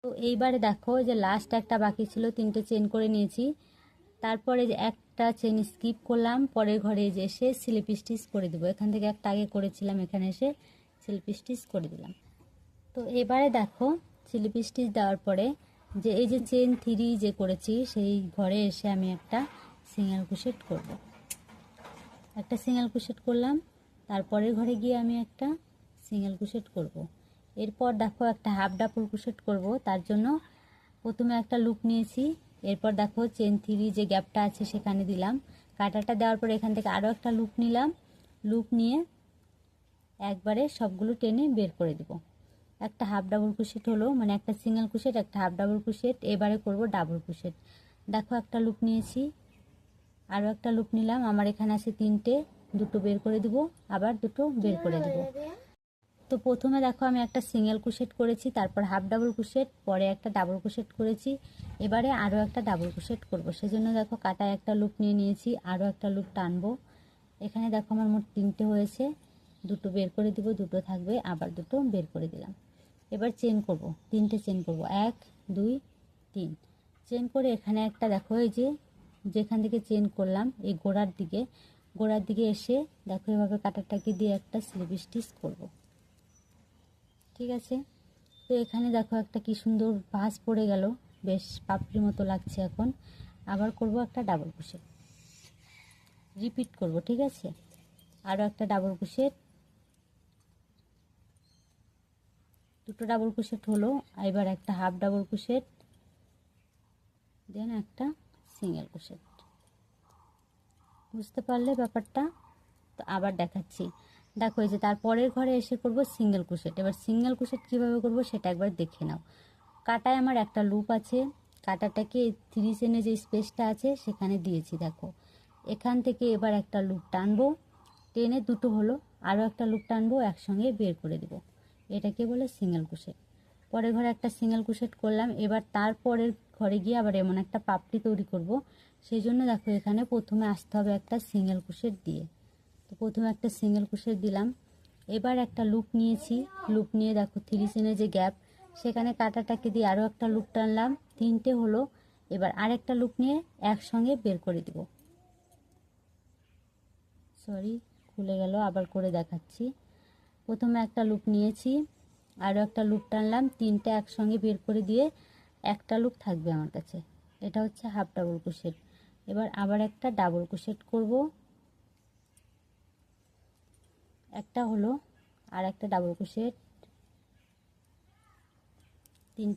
তো এইবারে দেখো যে লাস্ট একটা বাকি ছিল, 3টে চেন করে নিয়েছি। তারপরে যে একটা চেন স্কিপ করলাম, পরের ঘরে যে এসে স্লিপ স্টিচ করে দেবো। এখান থেকে একটা আগে করেছিলাম, এখানে এসে স্লিপ স্টিচ করে দিলাম। তো এবারে দেখো স্লিপ স্টিচ দেওয়ার পরে যে এই যে চেন 3 যে করেছি সেই ঘরে এসে আমি একটা সিঙ্গেল ক্রোশেট করব। একটা সিঙ্গেল ক্রোশেট করলাম, তারপরের ঘরে গিয়ে আমি একটা সিঙ্গেল ক্রোশেট করব। এরপর দেখো একটা হাফ ডাবল ক্রোশেট করব। তার জন্য প্রথমে একটা লুপ নিয়েছি, এরপর দেখো চেন 3 যে গ্যাপটা আছে সেখানে দিলাম। কাঁটাটা দেওয়ার পর এখান থেকে আরও একটা লুপ নিলাম। লুপ নিয়ে একবারে সবগুলো টেনে বের করে দেব। একটা হাফ ডাবল ক্রোশেট হলো, মানে একটা সিঙ্গেল ক্রোশেট, একটা হাফ ডাবল ক্রোশেট। এবারে করব ডাবল ক্রোশেট। দেখো একটা লুপ নিয়েছি, আরও একটা লুপ নিলাম। আমার এখানে আছে 3টে, দুটো বের করে দিব, আবার দুটো বের করে দিব। তো প্রথমে দেখো আমি একটা সিঙ্গেল ক্রোশেট করেছি, তারপর হাফ ডাবল ক্রোশেট, পরে একটা ডাবল ক্রোশেট করেছি। এবারে আরও একটা ডাবল ক্রোশেট করব। সেজন্য দেখো কাটায় একটা লুপ নিয়ে নিয়েছি, আরও একটা লুপ টানবো। এখানে দেখো আমার মোট 3টে হয়েছে, দুটো বের করে দিব, দুটো থাকবে, আবার দুটো বের করে দিলাম। এবার চেন করব, 3টে চেন করব, 1 2 3 চেন করে এখানে একটা দেখো এই যে যেখান থেকে চেন করলাম এই গোড়ার দিকে এসে দেখো এভাবে কাটারটাকে দিয়ে একটা স্লিপ স্টিচ করব। ঠিক আছে, তো এখানে দেখো একটা কি সুন্দর ভাঁজ পড়ে গেল, বেশ পাপড়ির মতো লাগছে। এখন আবার করব একটা ডাবল ক্রোশেট, রিপিট করব। ঠিক আছে, আরও একটা ডাবল ক্রোশেট, দুটো ডাবল ক্রোশেট হলো। এবার একটা হাফ ডাবল ক্রোশেট, দেন একটা সিঙ্গেল ক্রোশেট। বুঝতে পারলে ব্যাপারটা? তো আবার দেখাচ্ছি। দেখো এই যে তারপরের ঘরে এসে করব সিঙ্গেল ক্রোশেট। এবার সিঙ্গেল ক্রোশেট কীভাবে করব সেটা একবার দেখে নাও। কাটায় আমার একটা লুপ আছে, কাটাটাকে 3 চেনে যে স্পেসটা আছে সেখানে দিয়েছি। দেখো এখান থেকে এবার একটা লুপ টানবো, টেনে দুটো হলো, আরও একটা লুপ টানবো, একসঙ্গে বের করে দেব। এটাকে বলে সিঙ্গেল ক্রোশেট। পরের ঘরে একটা সিঙ্গেল ক্রোশেট করলাম। এবার তারপরের ঘরে গিয়ে আবার এমন একটা পাপড়ি তৈরি করব। সেই জন্য দেখো এখানে প্রথমে আসতে হবে একটা সিঙ্গেল ক্রোশেট দিয়ে। তো প্রথমে একটা সিঙ্গেল ক্রোশেট দিলাম। এবার একটা লুপ নিয়েছি, লুপ নিয়ে দেখো 3 চেনে যে গ্যাপ সেখানে কাটাটাকে দিয়ে আরও একটা লুপ টানলাম, 3টে হলো। এবার আরেকটা লুপ নিয়ে একসঙ্গে বের করে দিব। সরি, খুলে গেল, আবার করে দেখাচ্ছি। প্রথমে একটা লুপ নিয়েছি, আরও একটা লুপ টানলাম, 3টে একসঙ্গে বের করে দিয়ে একটা লুপ থাকবে আমার কাছে। এটা হচ্ছে হাফ ডাবল ক্রোশেট। এবার আবার একটা ডাবল ক্রোশেট করব, একটা হলো, আর একটা ডাবল ক্রোশেট,